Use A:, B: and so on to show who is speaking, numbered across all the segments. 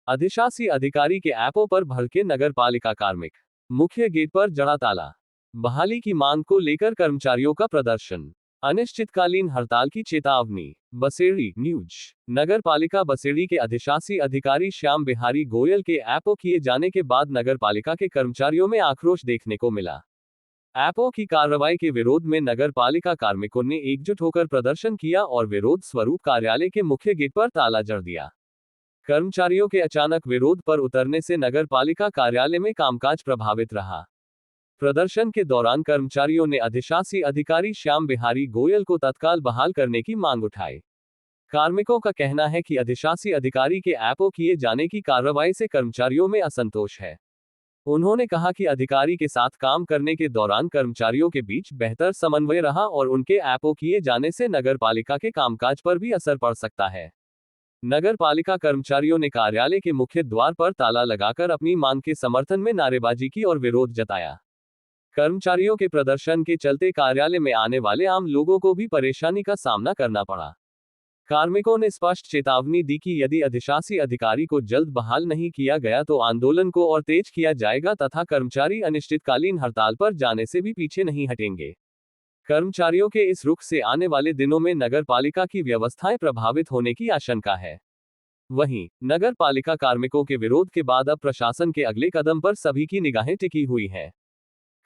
A: अधिशासी अधिकारी के ऐपों पर भड़के नगर पालिका कार्मिक, मुख्य गेट पर जड़ा ताला। बहाली की मांग को लेकर कर्मचारियों का प्रदर्शन, अनिश्चितकालीन हड़ताल की चेतावनी। बसेड़ी न्यूज। नगर पालिका बसेड़ी के अधिशासी अधिकारी श्याम बिहारी गोयल के ऐपों किए जाने के बाद नगर पालिका के कर्मचारियों में आक्रोश देखने को मिला। ऐपों की कार्रवाई के विरोध में नगर पालिका कार्मिकों ने एकजुट होकर प्रदर्शन किया और विरोध स्वरूप कार्यालय के मुख्य गेट पर ताला जड़ दिया। कर्मचारियों के अचानक विरोध पर उतरने से नगर पालिका कार्यालय में कामकाज प्रभावित रहा। प्रदर्शन के दौरान कर्मचारियों ने अधिशासी अधिकारी श्याम बिहारी गोयल को तत्काल बहाल करने की मांग उठाई। कार्मिकों का कहना है कि अधिशासी अधिकारी के ऐपों किए जाने की कार्रवाई से कर्मचारियों में असंतोष है। उन्होंने कहा कि अधिकारी के साथ काम करने के दौरान कर्मचारियों के बीच बेहतर समन्वय रहा और उनके ऐपों किए जाने से नगर पालिका के कामकाज पर भी असर पड़ सकता है। नगर पालिका कर्मचारियों ने कार्यालय के मुख्य द्वार पर ताला लगाकर अपनी मांग के समर्थन में नारेबाजी की और विरोध जताया। कर्मचारियों के प्रदर्शन के चलते कार्यालय में आने वाले आम लोगों को भी परेशानी का सामना करना पड़ा। कार्मिकों ने स्पष्ट चेतावनी दी कि यदि अधिशासी अधिकारी को जल्द बहाल नहीं किया गया तो आंदोलन को और तेज किया जाएगा तथा कर्मचारी अनिश्चितकालीन हड़ताल पर जाने से भी पीछे नहीं हटेंगे। कर्मचारियों के इस रुख से आने वाले दिनों में नगर पालिका की व्यवस्थाएं प्रभावित होने की आशंका है। वहीं नगर पालिका कार्मिकों के विरोध के बाद अब प्रशासन के अगले कदम पर सभी की निगाहें टिकी हुई हैं।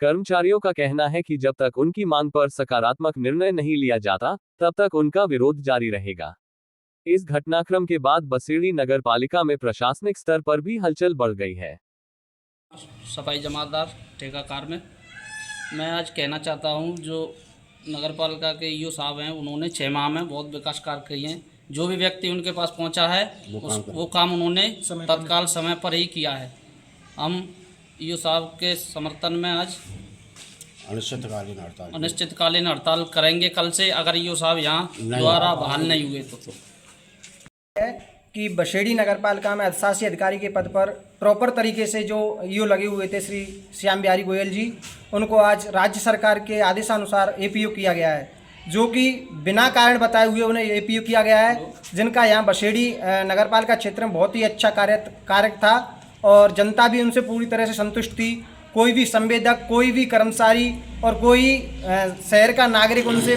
A: कर्मचारियों का कहना है कि जब तक उनकी मांग पर सकारात्मक निर्णय नहीं लिया जाता, तब तक उनका विरोध जारी रहेगा। इस घटनाक्रम के बाद बसेड़ी नगर पालिका में प्रशासनिक स्तर पर भी हलचल बढ़ गई है।
B: सफाई जमातदार ठेकाकार में मैं आज कहना चाहता हूं, जो नगर पालिका के ईओ साहब हैं, उन्होंने 6 माह में बहुत विकास कार्य किए हैं। जो भी व्यक्ति उनके पास पहुंचा है वो काम उन्होंने तत्काल समय पर ही किया है। हम ईओ साहब के समर्थन में आज अनिश्चितकालीन हड़ताल करेंगे कल से, अगर ईओ साहब यहाँ दोबारा बहाल नहीं हुए तो।
C: कि बसेड़ी नगर पालिका में अधिशासी अधिकारी के पद पर प्रॉपर तरीके से जो ईओ लगे हुए थे श्री श्याम बिहारी गोयल जी, उनको आज राज्य सरकार के आदेशानुसार एपीओ किया गया है, जो कि बिना कारण बताए हुए उन्हें एपीओ किया गया है। जिनका यहाँ बसेड़ी नगर पालिका क्षेत्र में बहुत ही अच्छा कार्य था और जनता भी उनसे पूरी तरह से संतुष्ट थी। कोई भी संवेदक, कोई भी कर्मचारी और कोई शहर का नागरिक उनसे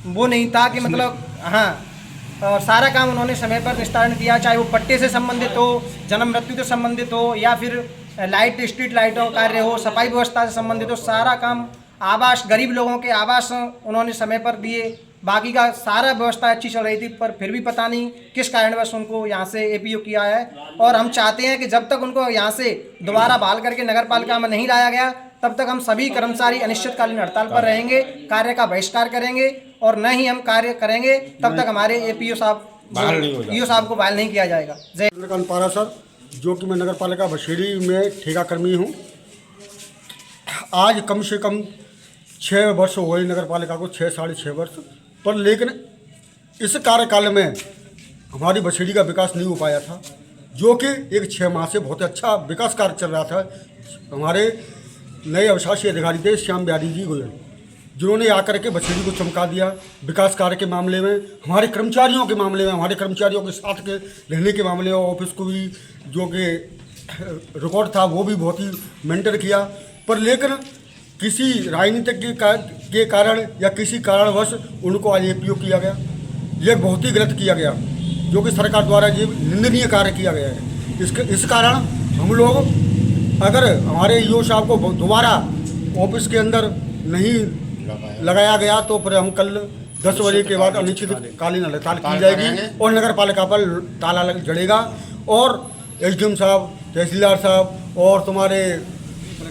C: वो नहीं था कि मतलब और सारा काम उन्होंने समय पर निस्तारण किया, चाहे वो पट्टे से संबंधित हो, जन्म मृत्यु से संबंधित हो या फिर लाइट स्ट्रीट लाइटों का कार्य हो, सफाई व्यवस्था से संबंधित हो, सारा काम आवास, गरीब लोगों के आवास उन्होंने समय पर दिए। बाकी का सारा व्यवस्था अच्छी चल रही थी, पर फिर भी पता नहीं किस कारणवश उनको यहाँ से एपीओ किया है। और हम चाहते हैं कि जब तक उनको यहाँ से दोबारा बहाल करके नगर पालिका में नहीं लाया गया, तब तक हम सभी कर्मचारी अनिश्चितकालीन हड़ताल पर रहेंगे, कार्य का बहिष्कार करेंगे और न ही हम कार्य करेंगे तब तक हमारे ईओ साहब को बहाल नहीं किया जाएगा। जय
D: पारा सर, जो कि मैं नगर पालिका बसेड़ी में ठेका कर्मी हूँ। आज कम से कम 6 वर्ष हुए नगर पालिका को, 6 साढ़े 6 वर्ष पर, लेकिन इस कार्यकाल में हमारी बसेड़ी का विकास नहीं हो पाया था, जो कि एक 6 माह से बहुत अच्छा विकास कार्य चल रहा था। हमारे नए अधिशासी अधिकारी थे श्याम बिहारी जी गोयल, जिन्होंने आकर के बसेड़ी को चमका दिया विकास कार्य के मामले में, हमारे कर्मचारियों के मामले में, हमारे कर्मचारियों के साथ के रहने के मामले में, ऑफिस को भी जो कि रिकॉर्ड था वो भी बहुत ही मेंटेन किया। पर लेकिन किसी राजनीतिक के कारण या किसी कारणवश उनको आज एपीओ किया गया। ये बहुत ही गलत किया गया, जो कि सरकार द्वारा ये निंदनीय कार्य किया गया है। इस कारण हम लोग, अगर हमारे ईओ साहब को दोबारा ऑफिस के अंदर नहीं लगाया गया तो फिर हम कल 10 बजे के बाद अनिश्चितकालीन हड़ताल की जाएगी और नगर पालिका पर ताला जड़ेगा और एसडीएम साहब, तहसीलदार साहब और तुम्हारे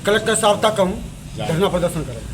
D: कलेक्टर साहब तक हम धरना प्रदर्शन करेंगे।